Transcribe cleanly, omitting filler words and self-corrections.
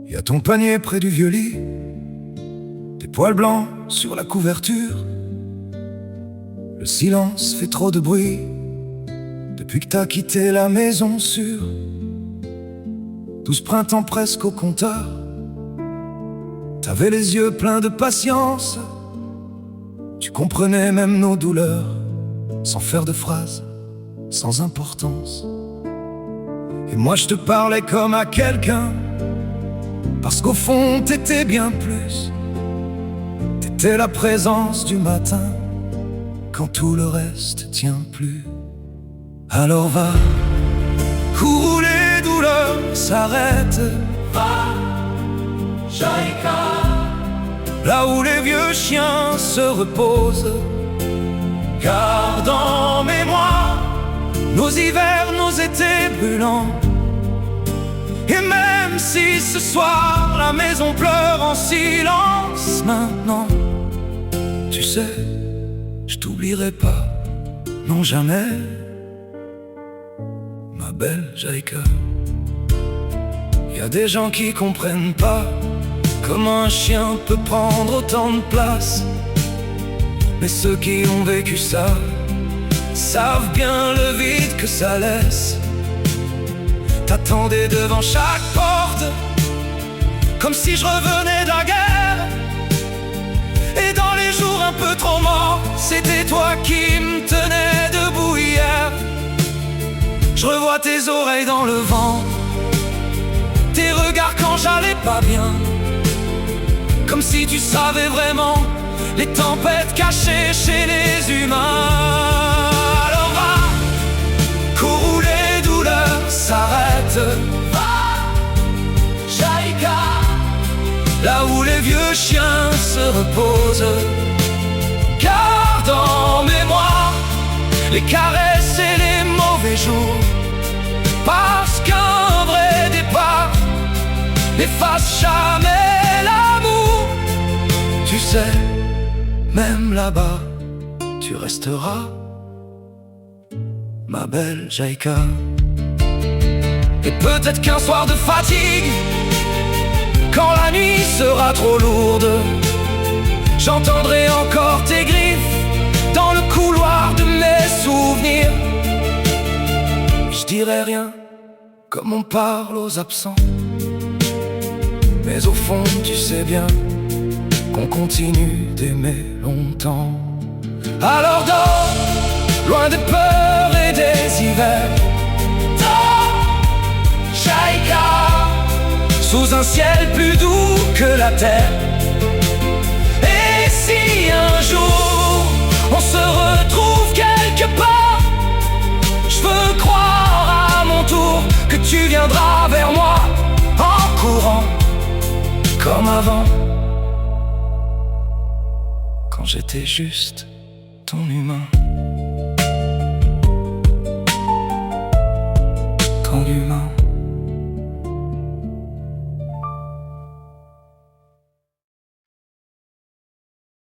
Y a ton panier près du vieux lit, des poils blancs sur la couverture. Le silence fait trop de bruit depuis que t'as quitté la maison sûre. 12 printemps presque au compteur, t'avais les yeux pleins de patience. Tu comprenais même nos douleurs, sans faire de phrases, sans importance. Et moi je te parlais comme à quelqu'un, parce qu'au fond t'étais bien plus. T'étais la présence du matin, quand tout le reste tient plus. Alors va, où les douleurs s'arrêtent. Va, Jaïka, là où les vieux chiens se reposent. Garde en mémoire nos hivers, nos étés brûlants. Et même si ce soir la maison pleure en silence, maintenant, tu sais, je t'oublierai pas, non jamais, ma belle Jaïka. Y a des gens qui comprennent pas comment un chien peut prendre autant de place. Mais ceux qui ont vécu ça savent bien le vide que ça laisse. T'attendais devant chaque porte, comme si je revenais de la guerre. Et dans les jours un peu trop morts, c'était toi qui me tenais debout hier. Je revois tes oreilles dans le vent, tes regards quand j'allais pas bien, comme si tu savais vraiment les tempêtes cachées chez les humains. Alors va, cours où les douleurs s'arrêtent. Va, Jaïka, là où les vieux chiens se reposent. Garde en mémoire les caresses et les mauvais jours, parce qu'un vrai départ n'efface jamais l'amour. Tu sais, même là-bas, tu resteras, ma belle Jaïka. Et peut-être qu'un soir de fatigue, quand la nuit sera trop lourde, j'entendrai encore tes griffes dans le couloir de mes souvenirs. Je dirai rien, comme on parle aux absents, mais au fond tu sais bien qu'on continue d'aimer longtemps. Alors dors, loin des peurs et des hivers. Dors, Jaïka, sous un ciel plus doux que la terre. Et si un jour on se retrouve quelque part, je veux croire à mon tour que tu viendras vers moi en courant, comme avant, quand j'étais juste ton humain.